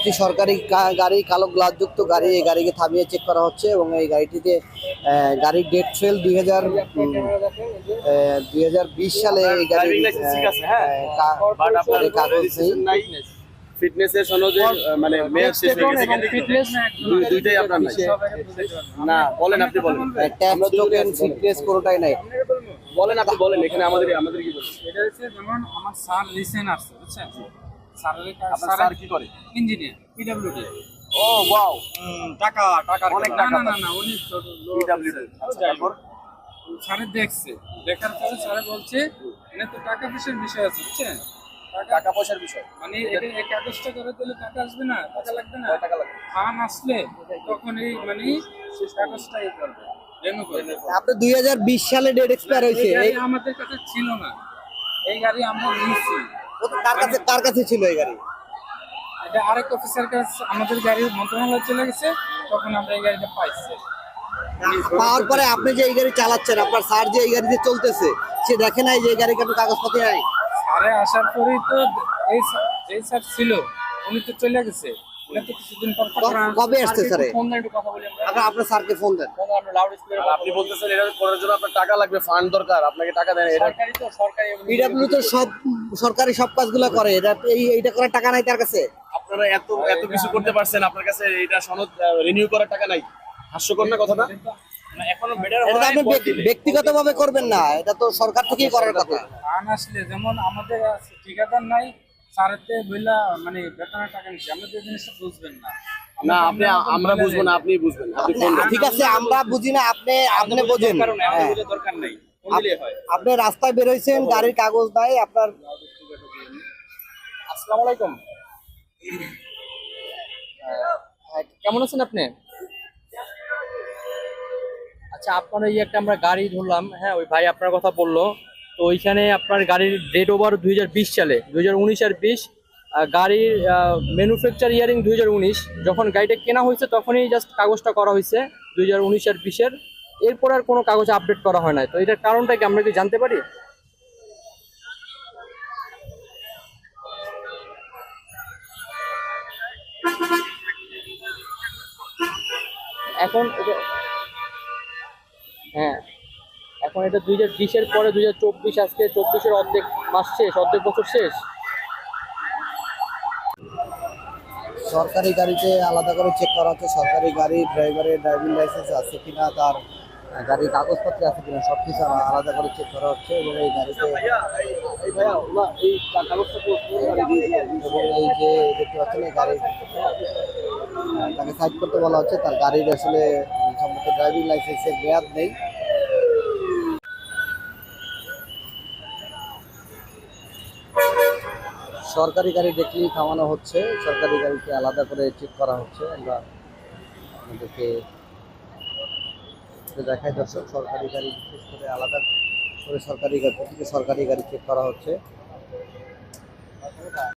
একটি সরকারি গাড়ি, কালো গ্লাসযুক্ত গাড়ি। এই গাড়িকে থামিয়ে চেক করা হচ্ছে এবং এই গাড়িটিতে গাড়ির ডেট ফেল 2020 সালে এই গাড়ির কাগজ নেই। ফিটনেসের সনদের মানে মেয়াদ শেষ হয়ে গেছে কিন্তু ফিটনেস দুইটাই আপনার নাই না। বলেন, আপনি বলেন। ট্যাক্স টোকেন ফিটনেস কোনোটাই নাই। বলেন, আপনি বলেন। এখানে আমাদের কি বলেন? এটা হচ্ছে যেমন আমার স্যার লিসেন আসছে, বুঝছেন? আপনার স্যার কি করে? Engineer, PWD. ও ওয়াও, টাকা অনেক না টাকা। না না, উনি পিডব্লিউডি। আচ্ছা, তারপর স্যারে দেখছে, দেখার পরে স্যারে বলছে এটা তো টাকা পয়সার বিষয় আছে, বুঝছেন? টাকা পয়সার বিষয় মানে এটা এক কাগজটা করে দিলে টাকা আসবে না, টাকা লাগবে না। টাকা লাগবে। ফান আসলে তখন এই মানে শেষ কাগজটা এই করবে, রেনু করবে। আপনার 2020 সালে ডেট এক্সপায়ার হয়েছে। এই গাড়ি আমাদের কাছে ছিল না, এই গাড়ি আমরা নিয়েছি। কার কাছে ছিল এই গাড়ি? এটা আরেক অফিসার কাছে আমাদের গাড়ি মন্ত্রণালয়ে চলে গেছে, তখন আমরা এই গাড়িটা পাইছি। পাওয়ার পরে আপনি যে এই গাড়ি চালাচ্ছেন, আপনার স্যার যে এই গাড়িতে চলতেছে, সে দেখে নাই যে এই গাড়ির কোনো কাগজপত্র নাই? স্যারে আসার পরেই তো এই যে স্যার ছিল উনি তো চলে গেছে। উনি তো কিছুদিন পর কবে আসছে স্যারে? ফোন দিয়ে একটু কথা বলি আমরা। আপনার স্যারকে ফোন দেন। আমরা লাউড স্পিকারে আপনি বলতেছেন এটা করার জন্য আপনার টাকা লাগবে, ফান্ড দরকার, আপনাকে টাকা দেন। এটা সরকারি তো সরকারি পিডব্লিউ তো সরকারি সব কাজগুলো করে, এইটা করার টাকা নাই তার কাছে। আপনারা এত কিছু করতে পারছেন, আপনার কাছে এটা সনদ রিনিউ করার টাকা নাই? হাস্যকর না কথাটা? এখনো বেটার এটা তো আপনি ব্যক্তিগতভাবে করবেন না, এটা তো সরকার থেকেই করার কথা। ফান আসলে যেমন আমাদের ঠিকাদার নাই, স্যারেতে বইলা মানে বেতনের টাকা নিচ্ছে, আমাদের এই জিনিসটা বুঝবেন না। না, আমরা বুঝবো না, আপনি বুঝবেন। আপনি ফোন দেন। ঠিক আছে, আমরা বুঝি না, আপনি বোঝেন। হ্যাঁ। দরকার নাই। আপনি রাস্তায় বেরোইছেন, গাড়ির কাগজ নাই আপনার। আসসালামু আলাইকুম। কেমন আছেন আপনি? আচ্ছা, আপনার এই একটা আমরা গাড়ি ধরলাম, হ্যাঁ, ওই ভাই আপনার কথা বললো। তো ওইখানে আপনার গাড়ির ডেট ওভার 2020 সালে, 2019 আর 20। গাড়ির ম্যানুফ্যাকচার ইয়ারিং 2019। যখন গাড়িটা কেনা হয়েছে তখনই জাস্ট কাগজটা করা হয়েছে 2019 আর 20-এর। এরপর আর কোনো কাগজ আপডেট করা হয় না। তো এটার কারণটা কি আমরা কি জানতে পারি? এখন হ্যাঁ, এখন এটা 2020-এর পরে 2024, আজকে 24-এর অর্ধেক মাস শেষ, অর্ধেক বছর শেষ। সরকারি গাড়িতে আলাদা করে চেক করা হচ্ছে, সরকারি গাড়ি ড্রাইভারের ড্রাইভিং লাইসেন্স আছে কিনা, তার গাড়ির কাগজপত্র আছে কিনা, সবকিছু আলাদা করে চেক করা হচ্ছে। এবং এই গাড়িতে এই কাগজটা এবং এই যে দেখতে পাচ্ছেন এই গাড়ি তাকে সাইড করতে বলা হচ্ছে। তার গাড়ির আসলে সম্মত ড্রাইভিং লাইসেন্সের মেয়াদ নেই। সরকারি গাড়ি দেখলেই থামানো হচ্ছে, সরকারি গাড়িকে আলাদা করে চেক করা হচ্ছে। আমরা আমাদেরকে দেখাই দর্শক, সরকারি গাড়ি বিশেষ করে আলাদা করে সরকারি গাড়ি চেক করা হচ্ছে।